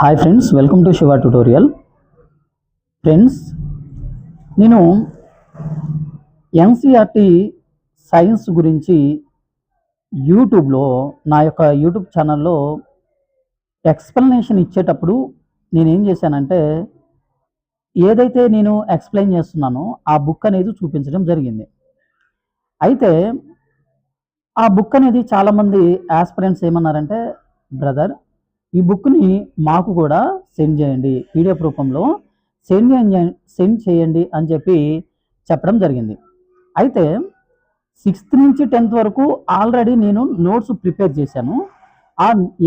Hi friends, welcome to Shiva tutorial. Friends, నేను NCERT science గురించి యూట్యూబ్లో నా యొక్క యూట్యూబ్ ఛానల్లో ఎక్స్ప్లెనేషన్ ఇచ్చేటప్పుడు నేనేం చేశానంటే, ఏదైతే నేను ఎక్స్ప్లెయిన్ చేస్తున్నానో ఆ బుక్ అనేది చూపించడం జరిగింది. అయితే ఆ బుక్ అనేది చాలామంది ఆస్పిరెంట్స్ ఏమన్నారంటే, బ్రదర్ ఈ బుక్ని మాకు కూడా సెండ్ చేయండి, పీడిఎఫ్ రూపంలో సెండ్ చేయండి అని చెప్పడం జరిగింది. అయితే 6th నుంచి 10th వరకు ఆల్రెడీ నేను నోట్స్ ప్రిపేర్ చేశాను.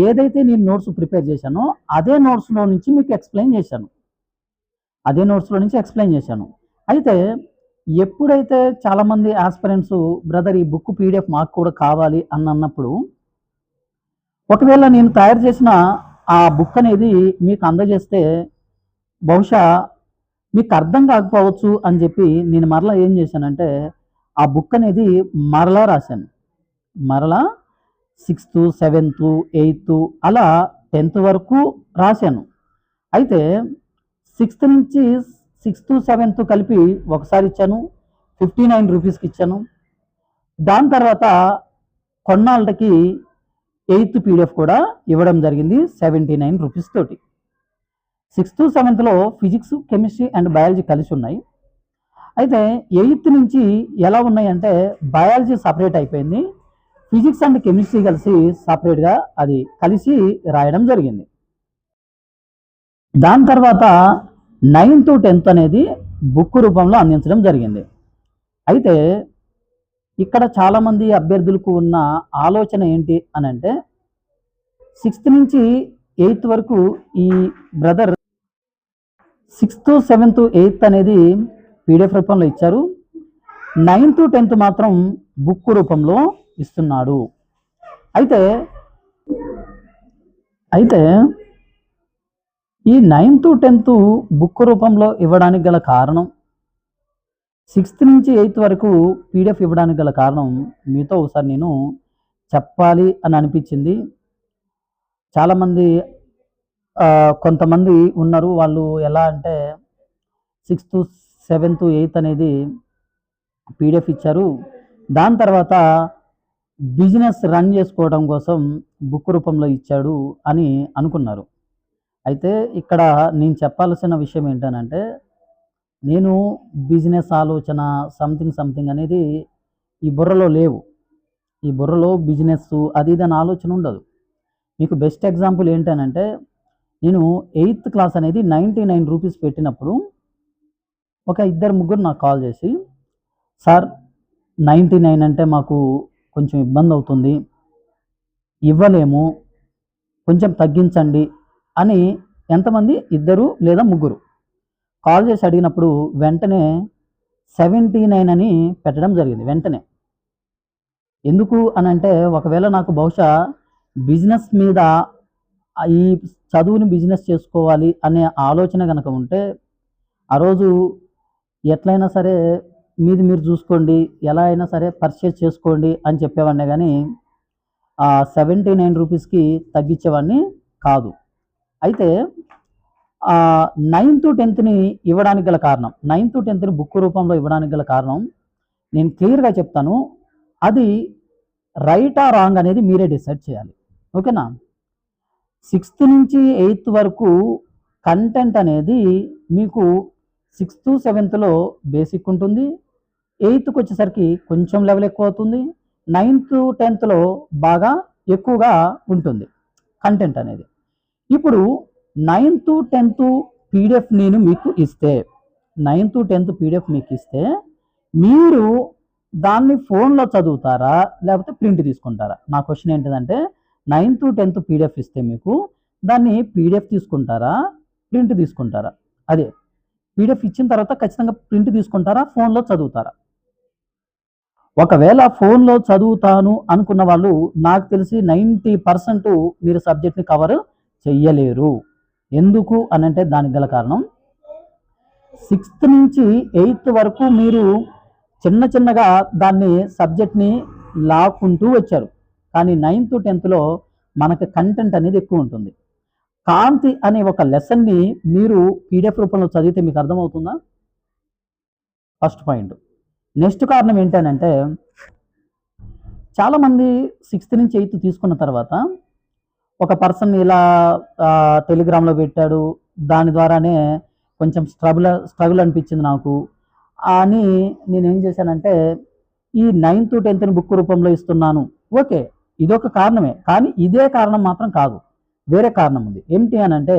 ఏదైతే నేను నోట్స్ ప్రిపేర్ చేశానో అదే నోట్స్లో నుంచి మీకు ఎక్స్ప్లెయిన్ చేశాను. అయితే ఎప్పుడైతే చాలామంది ఆస్పిరెంట్స్ బ్రదర్ ఈ బుక్ పీడిఎఫ్ మాకు కూడా కావాలి అని అన్నప్పుడు, ఒకవేళ నేను తయారు చేసిన ఆ బుక్ అనేది మీకు అందజేస్తే బహుశా మీకు అర్థం కాకపోవచ్చు అని చెప్పి నేను మరలా ఏం చేశానంటే, ఆ బుక్ అనేది మరలా రాశాను. మరలా 6th, 7th, 8th అలా 10th వరకు రాశాను. అయితే 6th నుంచి 6th, 7th కలిపి ఒకసారి ఇచ్చాను, 59 రూపీస్కి ఇచ్చాను. దాని తర్వాత కొన్నాళ్ళకి 8th పీడిఎఫ్ కూడా ఇవ్వడం జరిగింది 79 రూపీస్ తోటి. 6th, 7thలో ఫిజిక్స్, కెమిస్ట్రీ అండ్ బయాలజీ కలిసి ఉన్నాయి. అయితే 8th నుంచి ఎలా ఉన్నాయంటే, బయాలజీ సపరేట్ అయిపోయింది, ఫిజిక్స్ అండ్ కెమిస్ట్రీ కలిసి సపరేట్గా అది కలిసి రాయడం జరిగింది. దాని తర్వాత 9th, 10th అనేది బుక్ రూపంలో అందించడం జరిగింది. అయితే ఇక్కడ చాలామంది అభ్యర్థులకు ఉన్న ఆలోచన ఏంటి అని అంటే, 6th నుంచి 8th వరకు ఈ బ్రదర్ 6th, 7th, 8th అనేది పీడిఎఫ్ రూపంలో ఇచ్చారు, 9th, 10th మాత్రం బుక్ రూపంలో ఇస్తున్నాడు. అయితే ఈ 9th, 10th బుక్ రూపంలో ఇవ్వడానికి గల కారణం, 6th నుంచి 8th వరకు పీడిఎఫ్ ఇవ్వడానికి గల కారణం మీతో ఒకసారి నేను చెప్పాలి అని అనిపించింది. చాలామంది కొంతమంది ఉన్నారు, వాళ్ళు ఎలా అంటే 6th, 7th, 8th అనేది పీడిఎఫ్ ఇచ్చారు, దాని తర్వాత బిజినెస్ రన్ చేసుకోవడం కోసం బుక్ రూపంలో ఇచ్చాడు అని అనుకున్నారు. అయితే ఇక్కడ నేను చెప్పాల్సిన విషయం ఏంటనంటే, నేను బిజినెస్ ఆలోచన సంథింగ్ అనేది ఈ బుర్రలో లేవు. ఈ బుర్రలో బిజినెస్ అది ఇది అని ఆలోచన ఉండదు. మీకు బెస్ట్ ఎగ్జాంపుల్ ఏంటనంటే, నేను 8th క్లాస్ అనేది 99 రూపీస్ పెట్టినప్పుడు ఒక 2-3 నాకు కాల్ చేసి, సార్ 99 అంటే మాకు కొంచెం ఇబ్బంది అవుతుంది, ఇవ్వలేము, కొంచెం తగ్గించండి అని ఎంతమంది 2 లేదా 3 కాల్ చేసి అడిగినప్పుడు వెంటనే 79 అని పెట్టడం జరిగింది. వెంటనే ఎందుకు అని అంటే, ఒకవేళ నాకు బహుశా బిజినెస్ మీద ఈ చదువుని బిజినెస్ చేసుకోవాలి అనే ఆలోచన కనుక ఉంటే, ఆ రోజు ఎట్లయినా సరే మీరు చూసుకోండి, ఎలా అయినా సరే పర్చేస్ చేసుకోండి అని చెప్పేవాడినే కానీ 79 రూపీస్కి తగ్గించేవాడిని కాదు. అయితే 9th, 10thని ఇవ్వడానికి గల కారణం, 9th, 10thని బుక్ రూపంలో ఇవ్వడానికి గల కారణం నేను క్లియర్గా చెప్తాను. అది రైటా రాంగ్ అనేది మీరే డిసైడ్ చేయాలి, ఓకేనా. 6th నుంచి 8th వరకు కంటెంట్ అనేది మీకు 6th, 7thలో బేసిక్ ఉంటుంది, 8thకి వచ్చేసరికి కొంచెం లెవెల్ ఎక్కువ అవుతుంది, 9th, 10thలో బాగా ఎక్కువగా ఉంటుంది కంటెంట్ అనేది. ఇప్పుడు 9th, 10th పీడిఎఫ్ నేను మీకు ఇస్తే, 9th, 10th పీడిఎఫ్ మీకు ఇస్తే మీరు దాన్ని ఫోన్లో చదువుతారా లేకపోతే ప్రింట్ తీసుకుంటారా? నా క్వశ్చన్ ఏంటిదంటే, 9th, 10th పీడిఎఫ్ ఇస్తే మీకు దాన్ని పీడిఎఫ్ తీసుకుంటారా, ప్రింట్ తీసుకుంటారా? అదే పీడిఎఫ్ ఇచ్చిన తర్వాత ఖచ్చితంగా ప్రింట్ తీసుకుంటారా, ఫోన్లో చదువుతారా? ఒకవేళ ఫోన్లో చదువుతాను అనుకున్న వాళ్ళు నాకు తెలిసి 90% మీరు సబ్జెక్ట్ని కవర్ చెయ్యలేరు. ఎందుకు అనంటే దానికి గల కారణం, 6th నుంచి 8th వరకు మీరు చిన్నగా దాన్ని సబ్జెక్ట్ని లాక్కుంటూ వచ్చారు, కానీ 9th, 10thలో మనకి కంటెంట్ అనేది ఎక్కువ ఉంటుంది. కాంతి అనే ఒక లెసన్ని మీరు పీడిఎఫ్ రూపంలో చదివితే మీకు అర్థమవుతుందా? First point. నెక్స్ట్ కారణం ఏంటనంటే, చాలామంది 6th నుంచి 8th తీసుకున్న తర్వాత ఒక పర్సన్ ఇలా టెలిగ్రామ్లో పెట్టాడు, దాని ద్వారానే కొంచెం స్ట్రగుల్ అనిపించింది నాకు అని నేనేం చేశానంటే, ఈ 9th 10th బుక్ రూపంలో ఇస్తున్నాను. ఓకే, ఇదొక కారణమే, కానీ ఇదే కారణం మాత్రం కాదు, వేరే కారణం ఉంది. ఏంటి అని అంటే,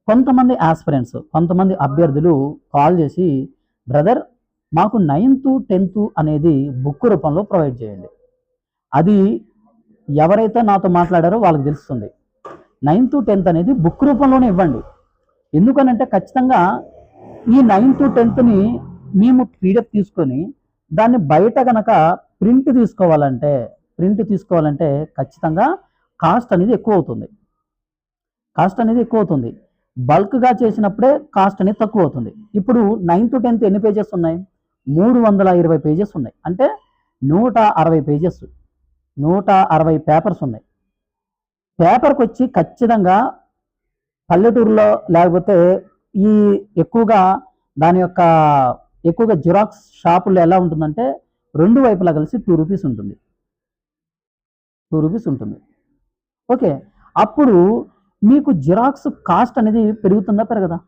కొంతమంది ఆస్పిరెంట్స్, కొంతమంది అభ్యర్థులు కాల్ చేసి, బ్రదర్ మాకు 9th 10th అనేది బుక్ రూపంలో ప్రొవైడ్ చేయండి. అది ఎవరైతే నాతో మాట్లాడారో వాళ్ళకి తెలుస్తుంది. 9th 10th అనేది బుక్ రూపంలోనే ఇవ్వండి. ఎందుకనంటే ఖచ్చితంగా ఈ 9th 10thని మేము పీడిఎఫ్ తీసుకొని దాన్ని బయట కనుక ప్రింట్ తీసుకోవాలంటే ఖచ్చితంగా కాస్ట్ అనేది ఎక్కువ అవుతుంది. బల్క్గా చేసినప్పుడే కాస్ట్ అనేది తక్కువ అవుతుంది. ఇప్పుడు 9th 10th ఎన్ని పేజెస్ ఉన్నాయి? 320 పేజెస్ ఉన్నాయి. అంటే 160 పేజెస్, 160 పేపర్స్ ఉన్నాయి. పేపర్కి వచ్చి ఖచ్చితంగా పల్లెటూరులో లేకపోతే ఈ ఎక్కువగా జిరాక్స్ షాపుల్లో ఎలా ఉంటుందంటే, 2 వైపులా కలిసి 2 రూపీస్ ఉంటుంది. ఓకే, అప్పుడు మీకు జిరాక్స్ కాస్ట్ అనేది పెరుగుతుందా పెరగదా?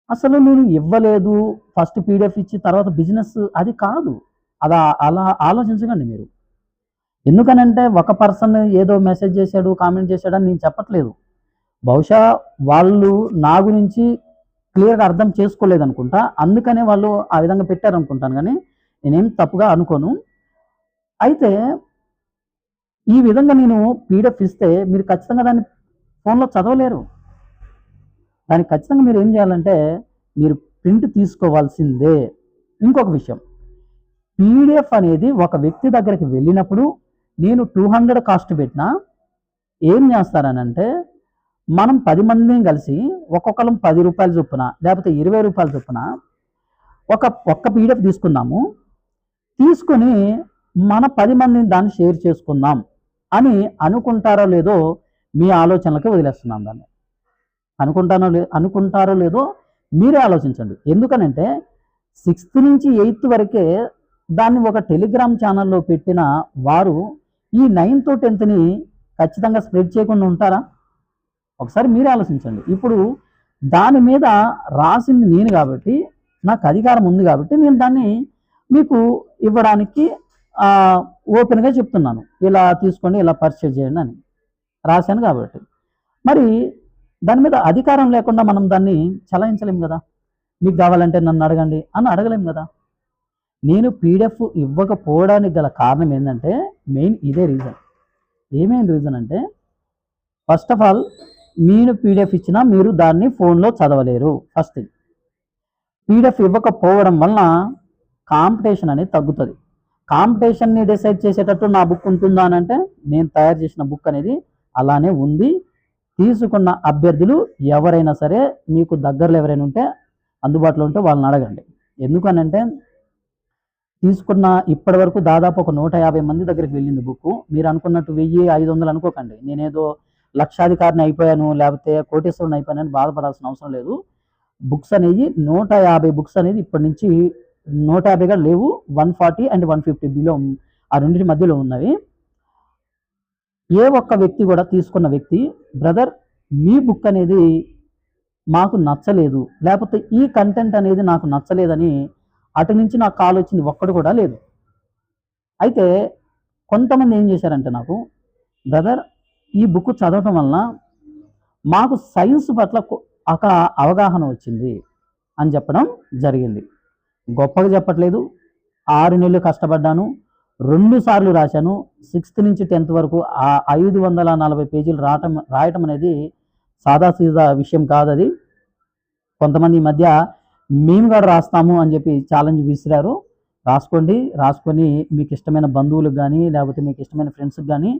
అసలు నేను ఇవ్వలేదు, ఫస్ట్ పీడిఎఫ్ ఇచ్చి తర్వాత బిజినెస్, అది కాదు. అలా ఆలోచించకండి మీరు. ఎందుకనంటే ఒక పర్సన్ ఏదో మెసేజ్ చేశాడు, కామెంట్ చేశాడని నేను చెప్పట్లేదు. బహుశా వాళ్ళు నా గురించి క్లియర్గా అర్థం చేసుకోలేదనుకుంటా, అందుకనే వాళ్ళు ఆ విధంగా పెట్టారనుకుంటాను. కానీ నేనేం తప్పుగా అనుకోను. అయితే ఈ విధంగా నేను పీడిఎఫ్ ఇస్తే మీరు ఖచ్చితంగా దాన్ని ఫోన్లో చదవలేరు. దానికి ఖచ్చితంగా మీరు ఏం చేయాలంటే, మీరు ప్రింట్ తీసుకోవాల్సిందే. ఇంకొక విషయం, పీడిఎఫ్ అనేది ఒక వ్యక్తి దగ్గరికి వెళ్ళినప్పుడు నేను 200 కాస్ట్ పెట్టినా ఏం చేస్తారనంటే, మనం 10 మందిని కలిసి ఒక్కొక్కరం 10 రూపాయల చొప్పున లేకపోతే 20 రూపాయల చొప్పున ఒక్క పీడిఎఫ్ తీసుకొని మన 10 మందిని దాన్ని షేర్ చేసుకుందాం అని అనుకుంటారో లేదో మీ ఆలోచనలకి వదిలేస్తున్నాం. దాన్ని అనుకుంటారో లేదో మీరే ఆలోచించండి. ఎందుకనంటే 6th నుంచి 8th వరకే దాన్ని ఒక టెలిగ్రామ్ ఛానల్లో పెట్టిన వారు ఈ 9th 10thని ఖచ్చితంగా స్ప్రెడ్ చేయకుండా ఉంటారా? ఒకసారి మీరే ఆలోచించండి. ఇప్పుడు దాని మీద రాసింది నేను కాబట్టి, నాకు అధికారం ఉంది కాబట్టి నేను దాన్ని మీకు ఇవ్వడానికి ఓపెన్గా చెప్తున్నాను. ఇలా తీసుకోండి, ఇలా పర్చేజ్ చేయండి అని రాశాను కాబట్టి. మరి దాని మీద అధికారం లేకుండా మనం దాన్ని చలాయించలేం కదా. మీకు కావాలంటే నన్ను అడగండి అని అడగలేం కదా. నేను పీడిఎఫ్ ఇవ్వకపోవడానికి గల కారణం ఏంటంటే, మెయిన్ ఇదే రీజన్. ఏమేం రీజన్ అంటే, ఫస్ట్ ఆఫ్ ఆల్ నేను పీడిఎఫ్ ఇచ్చినా మీరు దాన్ని ఫోన్లో చదవలేరు. ఫస్ట్ థింగ్, పీడిఎఫ్ ఇవ్వకపోవడం వలన కాంపిటీషన్ అనేది తగ్గుతుంది. కాంపిటీషన్ని డిసైడ్ చేసేటట్టు నా బుక్ ఉంటుందా అని అంటే, నేను తయారు చేసిన బుక్ అనేది అలానే ఉంది. తీసుకున్న అభ్యర్థులు ఎవరైనా సరే, మీకు దగ్గరలో ఎవరైనా ఉంటే, అందుబాటులో ఉంటే వాళ్ళని అడగండి. ఎందుకనంటే తీసుకున్న ఇప్పటి వరకు దాదాపు ఒక 150 మంది దగ్గరికి వెళ్ళింది బుక్. మీరు అనుకున్నట్టు 1000-500 అనుకోకండి. నేనేదో లక్షాధికారిని అయిపోయాను లేకపోతే కోటేశ్వరుని అయిపోయానని బాధపడాల్సిన అవసరం లేదు. బుక్స్ అనేవి 150 బుక్స్ అనేది ఇప్పటి నుంచి 150గా లేవు, 140 and 150 బిలో, ఆ రెండింటి మధ్యలో ఉన్నవి. ఏ ఒక్క వ్యక్తి కూడా తీసుకున్న వ్యక్తి, బ్రదర్ మీ బుక్ అనేది మాకు నచ్చలేదు లేకపోతే ఈ కంటెంట్ అనేది నాకు నచ్చలేదని అటు నుంచి నాకు కాల్ వచ్చింది ఒక్కడు కూడా లేదు. అయితే కొంతమంది ఏం చేశారంటే, నాకు బ్రదర్ ఈ బుక్ చదవటం వలన మాకు సైన్స్ పట్ల ఒక అవగాహన వచ్చింది అని చెప్పడం జరిగింది. గొప్పగా చెప్పట్లేదు, 6 నెలలు కష్టపడ్డాను, 2 సార్లు రాశాను. 6th నుంచి 10th వరకు ఆ 540 పేజీలు రాయటం అనేది సాదాసీదా విషయం కాదు. అది కొంతమంది ఈ మధ్య మేము కూడా రాస్తాము అని చెప్పి ఛాలెంజ్ విసిరారు. రాసుకొని మీకు ఇష్టమైన బంధువులకు కానీ లేకపోతే మీకు ఇష్టమైన ఫ్రెండ్స్కి కానీ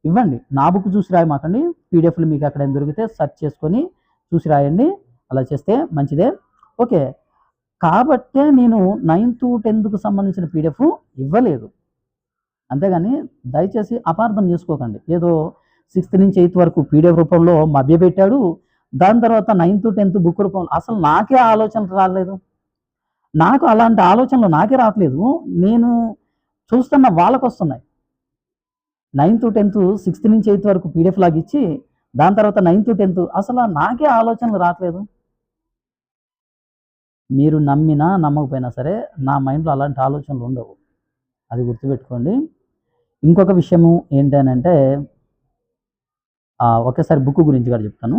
ఇవ్వండి. నా బుక్ చూసి రాయమాకండి, పీడిఎఫ్లు మీకు ఎక్కడైనా దొరికితే సెర్చ్ చేసుకొని చూసి రాయండి. అలా చేస్తే మంచిదే. ఓకే, కాబట్టే నేను 9th 10thకు సంబంధించిన పీడిఎఫ్ ఇవ్వలేదు. అంతేగాని దయచేసి అపార్థం చేసుకోకండి. ఏదో 6th నుంచి 8th వరకు పీడిఎఫ్ రూపంలో మభ్యపెట్టాడు. దాని తర్వాత 9th 10th బుక్ రూపంలో అసలు నాకే ఆలోచన రాలేదు. నాకు అలాంటి ఆలోచనలు నాకే రావట్లేదు. నేను చూస్తున్న వాళ్ళకొస్తున్నాయి. 9th 10th 6th నుంచి 8th వరకు పీడిఎఫ్ లాగా ఇచ్చి దాని తర్వాత 9th 10th అసలు నాకే ఆలోచనలు రావట్లేదు. మీరు నమ్మినా నమ్మకపోయినా సరే నా మైండ్లో అలాంటి ఆలోచనలు ఉండవు. అది గుర్తుపెట్టుకోండి. ఇంకొక విషయము ఏంటనంటే ఒకేసారి బుక్ గురించి కూడా చెప్తాను.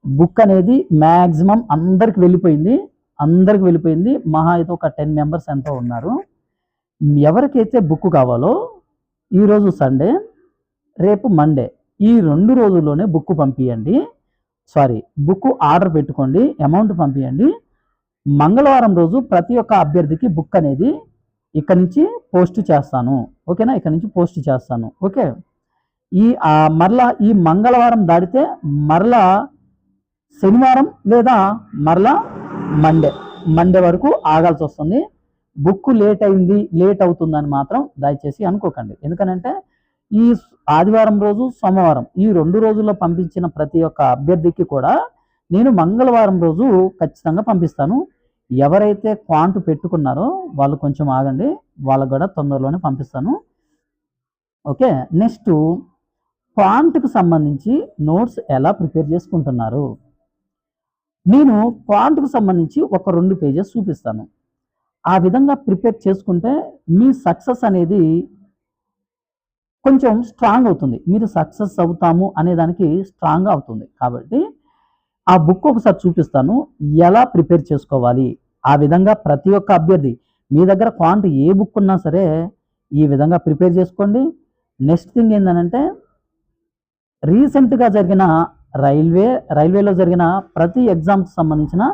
బుక్ అనేది మ్యాక్సిమం అందరికి వెళ్ళిపోయింది. మహా అయితే ఒక 10 మెంబర్స్ ఎంతో ఉన్నారు. ఎవరికైతే బుక్ కావాలో ఈరోజు సండే, రేపు మండే, ఈ 2 రోజుల్లోనే బుక్ పంపించండి. బుక్ ఆర్డర్ పెట్టుకోండి, అమౌంట్ పంపించండి. మంగళవారం రోజు ప్రతి ఒక్క అభ్యర్థికి బుక్ అనేది ఇక్కడ నుంచి పోస్ట్ చేస్తాను. ఓకేనా? ఇక్కడ నుంచి పోస్ట్ చేస్తాను. ఓకే. మరలా ఈ మంగళవారం దాటితే మరలా శనివారం లేదా మరలా మండే వరకు ఆగాల్సి వస్తుంది. బుక్ లేట్ అవుతుందని మాత్రం దయచేసి అనుకోకండి. ఎందుకనంటే ఈ ఆదివారం రోజు, సోమవారం ఈ 2 రోజుల్లో పంపించిన ప్రతి ఒక్క అభ్యర్థికి కూడా నేను మంగళవారం రోజు ఖచ్చితంగా పంపిస్తాను. ఎవరైతే క్వాంట్ పెట్టుకున్నారో వాళ్ళు కొంచెం ఆగండి, వాళ్ళకు కూడా తొందరలోనే పంపిస్తాను. ఓకే. నెక్స్ట్ క్వాంట్కి సంబంధించి నోట్స్ ఎలా ప్రిపేర్ చేసుకుంటున్నారు? నేను క్వాంట్కి సంబంధించి ఒక 2 పేజెస్ చూపిస్తాను. ఆ విధంగా ప్రిపేర్ చేసుకుంటే మీ సక్సెస్ అనేది కొంచెం స్ట్రాంగ్ అవుతుంది. మీరు సక్సెస్ అవుతాము అనేదానికి స్ట్రాంగ్ అవుతుంది. కాబట్టి ఆ బుక్ ఒకసారి చూపిస్తాను, ఎలా ప్రిపేర్ చేసుకోవాలి. ఆ విధంగా ప్రతి ఒక్క అభ్యర్థి మీ దగ్గర క్వాంట్ ఏ బుక్ ఉన్నా సరే ఈ విధంగా ప్రిపేర్ చేసుకోండి. నెక్స్ట్ థింగ్ ఏంటంటే రీసెంట్గా జరిగిన రైల్వేలో జరిగిన ప్రతి ఎగ్జామ్కి సంబంధించిన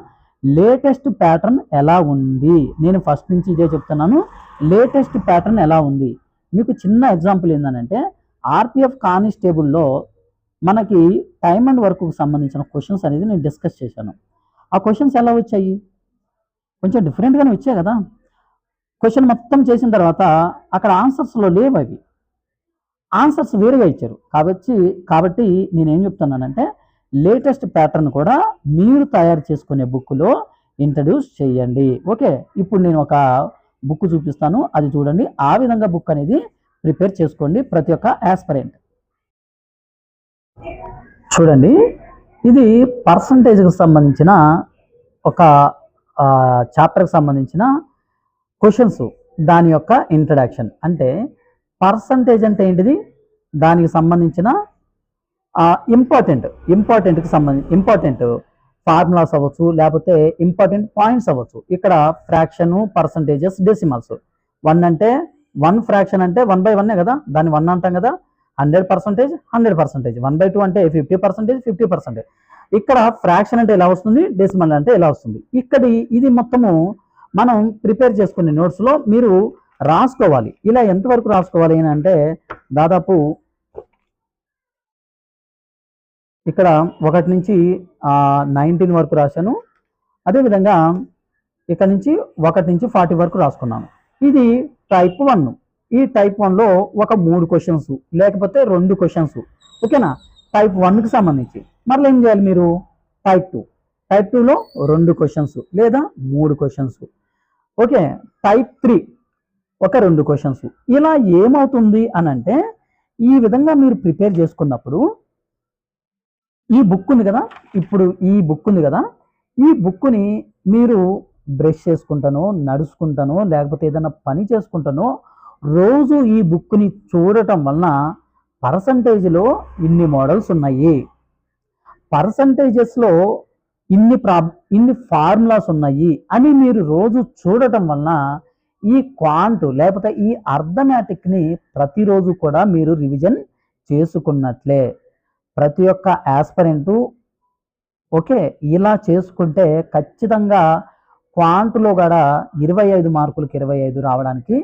లేటెస్ట్ ప్యాటర్న్ ఎలా ఉంది, నేను ఫస్ట్ నుంచి ఇదే చెప్తున్నాను. లేటెస్ట్ ప్యాటర్న్ ఎలా ఉంది మీకు చిన్న ఎగ్జాంపుల్ ఏంటంటే ఆర్పిఎఫ్ కానిస్టేబుల్లో మనకి టైమ్ అండ్ వర్క్కి సంబంధించిన క్వశ్చన్స్ అనేది నేను డిస్కస్ చేశాను. ఆ క్వశ్చన్స్ ఎలా వచ్చాయి? కొంచెం డిఫరెంట్గానే వచ్చాయి కదా. క్వశ్చన్ మొత్తం చేసిన తర్వాత అక్కడ ఆన్సర్స్లో లేవు, అవి ఆన్సర్స్ వేరుగా ఇచ్చారు. కాబట్టి నేనేం చెప్తున్నానంటే లేటెస్ట్ ప్యాటర్న్ కూడా మీరు తయారు చేసుకునే బుక్లో ఇంట్రడ్యూస్ చేయండి. ఓకే. ఇప్పుడు నేను ఒక బుక్ చూపిస్తాను, అది చూడండి. ఆ విధంగా బుక్ అనేది ప్రిపేర్ చేసుకోండి ప్రతి ఒక్క యాస్పిరెంట్. చూడండి, ఇది పర్సంటేజ్కి సంబంధించిన ఒక చాప్టర్కి సంబంధించిన క్వశ్చన్స్, దాని యొక్క ఇంట్రడక్షన్. అంటే పర్సంటేజ్ అంటే ఏంటిది, దానికి సంబంధించిన ఇంపార్టెంట్కి సంబంధించి ఇంపార్టెంట్ ఫార్ములాస్ అవ్వచ్చు, లేకపోతే ఇంపార్టెంట్ పాయింట్స్ అవ్వచ్చు. ఇక్కడ ఫ్రాక్షన్, పర్సంటేజెస్, డెసిమల్స్. 1 అంటే 1 ఫ్రాక్షన్ అంటే 1/1 కదా, దాన్ని 1 అంటాం కదా. 100%, 100%. 1/2 అంటే 50%, 50%. ఇక్కడ ఫ్రాక్షన్ అంటే ఎలా వస్తుంది, డెసిమల్ అంటే ఎలా వస్తుంది. ఇది మొత్తము మనం ప్రిపేర్ చేసుకునే నోట్స్లో మీరు రాసుకోవాలి. ఇలా ఎంతవరకు రాసుకోవాలి అని అంటే దాదాపు ఇక్కడ 1 నుంచి 19 వరకు రాశాను. అదేవిధంగా ఇక్కడ నుంచి 1 నుంచి 40 వరకు రాసుకున్నాను. ఇది టైప్ 1. ఈ టైప్ 1లో ఒక 3 క్వశ్చన్స్ లేకపోతే 2 క్వశ్చన్స్. ఓకేనా? టైప్ 1కి సంబంధించి మరలా ఏం చేయాలి మీరు, టైప్ 2లో 2 క్వశ్చన్స్ లేదా 3 క్వశ్చన్స్. ఓకే. టైప్ 3 ఒక 2 క్వశ్చన్స్. ఇలా ఏమవుతుంది అని అంటే ఈ విధంగా మీరు ప్రిపేర్ చేసుకున్నప్పుడు ఈ బుక్ ఉంది కదా, ఈ బుక్ని మీరు బ్రష్ చేసుకుంటానో, నడుచుకుంటానో, లేకపోతే ఏదైనా పని చేసుకుంటానో రోజు ఈ బుక్ని చూడటం వలన పర్సంటేజ్లో ఇన్ని మోడల్స్ ఉన్నాయి, పర్సంటేజెస్లో ఇన్ని ఫార్ములాస్ ఉన్నాయి అని మీరు రోజు చూడటం వలన ఈ క్వాంట్ లేకపోతే ఈ అర్థమెటిక్ని ప్రతిరోజు కూడా మీరు రివిజన్ చేసుకున్నట్లే. ప్రతి ఒక్క యాస్పిరెంటు ఓకే ఇలా చేసుకుంటే ఖచ్చితంగా క్వాంట్లో కూడా 25 మార్కులకి 25 రావడానికి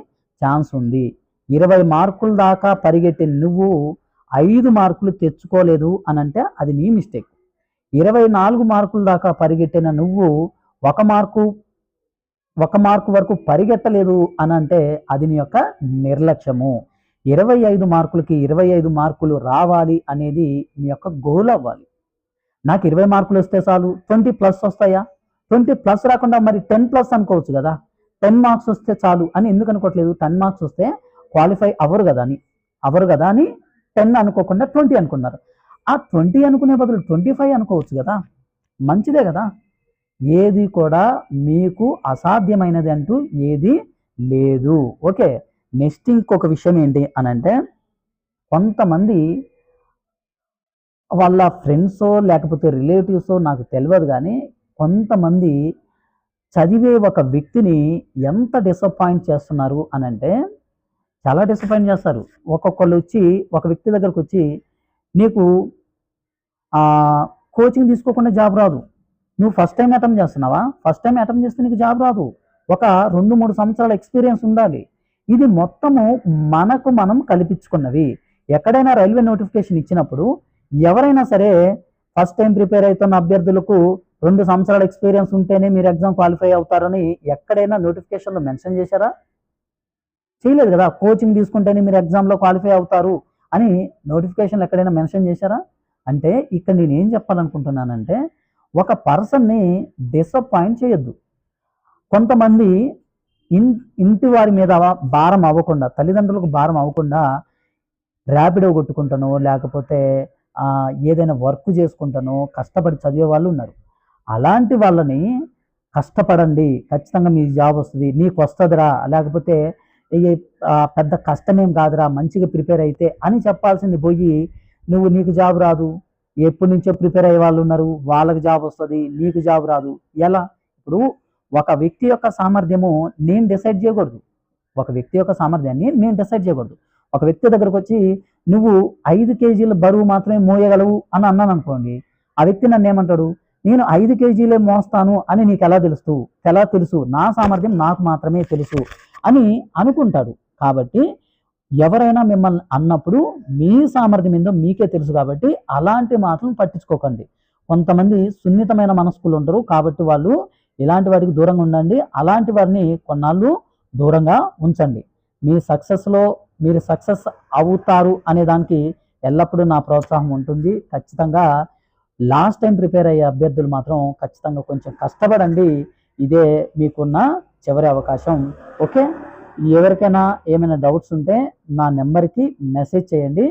ఛాన్స్ ఉంది. 20 మార్కుల దాకా పరిగెట్టిన నువ్వు 5 మార్కులు తెచ్చుకోలేదు అని అంటే అది నీ మిస్టేక్. 24 మార్కుల దాకా పరిగెట్టిన నువ్వు 1 మార్కు వరకు పరిగెత్తలేదు అని అంటే అది నీ యొక్క నిర్లక్ష్యము. 25 మార్కులకి 25 మార్కులు రావాలి అనేది మీ యొక్క గోల్ అవ్వాలి. నాకు 20 మార్కులు వస్తే చాలు, 20+ వస్తాయా? 20+ రాకుండా మరి 10+ అనుకోవచ్చు కదా. 10 మార్క్స్ వస్తే చాలు అని ఎందుకు అనుకోవట్లేదు? 10 మార్క్స్ వస్తే క్వాలిఫై అవ్వరు కదా అని 10 అనుకోకుండా 20 అనుకున్నారు. ఆ 20 అనుకునే బదులు 25 అనుకోవచ్చు కదా, మంచిదే కదా. ఏది కూడా మీకు అసాధ్యమైనది అంటూ ఏది లేదు. ఓకే, నెక్స్ట్ ఇంకొక విషయం ఏంటి అని అంటే, కొంతమంది వాళ్ళ ఫ్రెండ్సో లేకపోతే రిలేటివ్సో నాకు తెలియదు కానీ, కొంతమంది చదివే ఒక వ్యక్తిని ఎంత డిసప్పాయింట్ చేస్తున్నారు అని అంటే, చాలా డిసప్పాయింట్ చేస్తారు. ఒక్కొక్కళ్ళు వచ్చి ఒక వ్యక్తి దగ్గరకు వచ్చి, నీకు కోచింగ్ తీసుకోకుండా జాబ్ రాదు, నువ్వు ఫస్ట్ టైం అటెంప్ట్ చేస్తున్నావా, ఫస్ట్ టైం అటెంప్ట్ చేస్తే నీకు జాబ్ రాదు, ఒక 2-3 సంవత్సరాల ఎక్స్పీరియన్స్ ఉండాలి. ఇది మొత్తము మనకు మనం కల్పించుకున్నవి. ఎక్కడైనా రైల్వే నోటిఫికేషన్ ఇచ్చినప్పుడు ఎవరైనా సరే ఫస్ట్ టైం ప్రిపేర్ అవుతున్న అభ్యర్థులకు 2 సంవత్సరాల ఎక్స్పీరియన్స్ ఉంటేనే మీరు ఎగ్జామ్ క్వాలిఫై అవుతారని ఎక్కడైనా నోటిఫికేషన్లో మెన్షన్ చేశారా? చేయలేదు కదా. కోచింగ్ తీసుకుంటేనే మీరు ఎగ్జామ్లో క్వాలిఫై అవుతారు అని నోటిఫికేషన్లు ఎక్కడైనా మెన్షన్ చేశారా? అంటే ఇక్కడ నేను ఏం చెప్పాలనుకుంటున్నానంటే, ఒక పర్సన్ని డిసప్పాయింట్ చేయొద్దు. కొంతమంది ఇంటి వారి మీద భారం అవ్వకుండా, తల్లిదండ్రులకు భారం అవ్వకుండా ర్యాపిడో కొట్టుకుంటానో లేకపోతే ఏదైనా వర్క్ చేసుకుంటానో కష్టపడి చదివే వాళ్ళు ఉన్నారు. అలాంటి వాళ్ళని కష్టపడండి, ఖచ్చితంగా మీ జాబ్ వస్తుంది, నీకు వస్తుందిరా, లేకపోతే పెద్ద కష్టమేం కాదురా, మంచిగా ప్రిపేర్ అయితే అని చెప్పాల్సింది పోయి, నీకు జాబ్ రాదు, ఎప్పటి నుంచో ప్రిపేర్ అయ్యే వాళ్ళు ఉన్నారు, వాళ్ళకి జాబ్ వస్తుంది, నీకు జాబ్ రాదు ఎలా? ఇప్పుడు ఒక వ్యక్తి యొక్క సామర్థ్యము నేను డిసైడ్ చేయకూడదు. ఒక వ్యక్తి యొక్క సామర్థ్యాన్ని నేను డిసైడ్ చేయకూడదు. ఒక వ్యక్తి దగ్గరకు వచ్చి నువ్వు 5 కేజీల బరువు మాత్రమే మోయగలవు అని అన్నాను అనుకోండి, ఆ వ్యక్తి నన్ను ఏమంటాడు, నేను 5 కేజీలే మోస్తాను అని నీకు ఎలా తెలుసు, నా సామర్థ్యం నాకు మాత్రమే తెలుసు అని అనుకుంటాడు. కాబట్టి ఎవరైనా మిమ్మల్ని అన్నప్పుడు మీ సామర్థ్యం ఏందో మీకే తెలుసు. కాబట్టి అలాంటి మాటలను పట్టించుకోకండి. కొంతమంది సున్నితమైన మనస్కులు ఉంటారు, కాబట్టి వాళ్ళు ఇలాంటి వాటికి దూరంగా ఉండండి. అలాంటి వారిని కొన్నాళ్ళు దూరంగా ఉంచండి. మీ సక్సెస్లో మీరు సక్సెస్ అవుతారు అనే దానికి ఎల్లప్పుడూ నా ప్రోత్సాహం ఉంటుంది. ఖచ్చితంగా లాస్ట్ టైం ప్రిపేర్ అయ్యే అభ్యర్థులు మాత్రం ఖచ్చితంగా కొంచెం కష్టపడండి. ఇదే మీకున్న చివరి అవకాశం. ఓకే, ఎవరికైనా ఏమైనా డౌట్స్ ఉంటే నా నెంబర్కి మెసేజ్ చేయండి,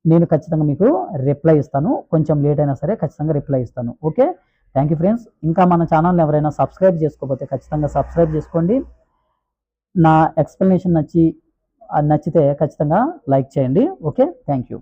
నేను ఖచ్చితంగా మీకు రిప్లై ఇస్తాను. కొంచెం లేట్ అయినా సరే ఖచ్చితంగా రిప్లై ఇస్తాను. Okay, thank you friends. ఇంకా మన ఛానల్ని ఎవరైనా సబ్స్క్రైబ్ చేసుకోకపోతే ఖచ్చితంగా సబ్స్క్రైబ్ చేసుకోండి. నా ఎక్స్ప్లెనేషన్ నచ్చితే ఖచ్చితంగా లైక్ చేయండి. Okay, thank you.